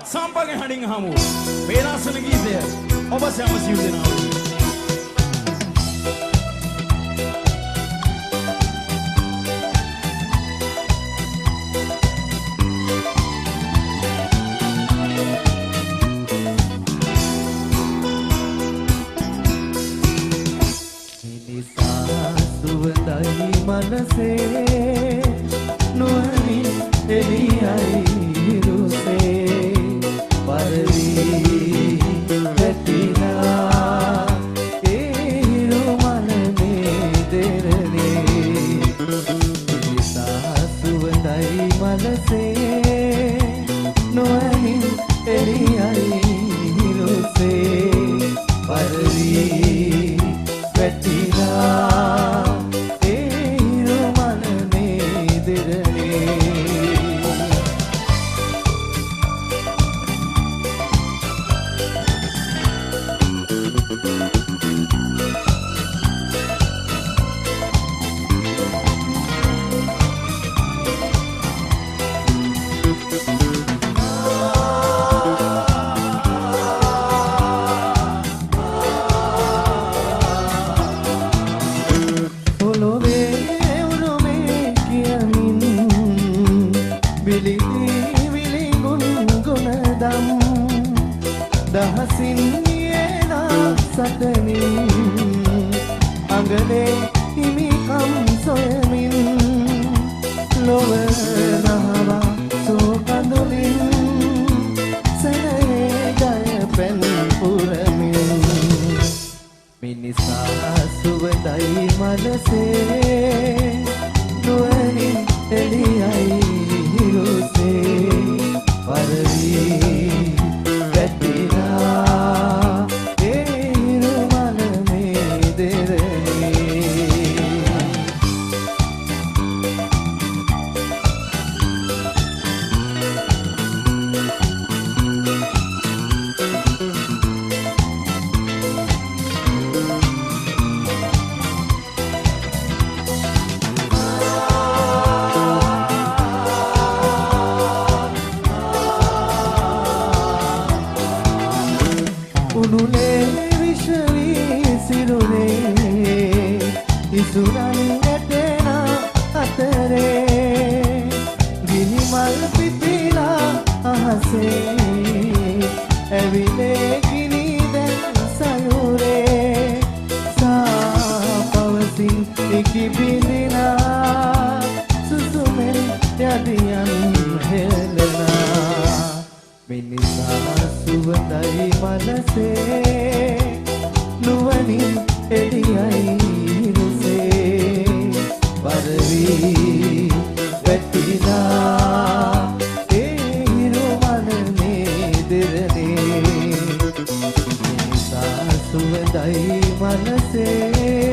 සම්පගේ හඬින් අහමු. වේලාසන ගීතය ඔබ සැම සිව් දෙනා. मनसे नुहरी एलियाई रुसे परवी बेटिना एरो मनने देरने सासुवंदाई मनसे नुहरी एलियाई रुसे परवी बेटिना දහසින් නියනා සතනින් අඟලේ හිමිකම් සොයමින් ලොව නහවා සෝකඳුලින් සැනයේ ජය පැන් පුරමින් මිනිසා සුවඳයි මනසේ නුවණින් එළියයි හිරුසේ පරවී උනුලේ විශ්වී සිරුරේ ඉසුරන් ගැටෙන අතරේ ගිනි මල් පිපිලා අහසේ ඇවිලේ ගිනි දැන් සයුරේ සාපවසින් ඉකිබිලිනා සුසුමෙන් යදියන් හෙලනා මිනිසා සුවඳයි මනසේ නුවණින් එළියයි රුසේ පරවී වැටිලා ඒ හිරු මනනේ දෙරනේ මිනිසා සුවඳයි මනසේ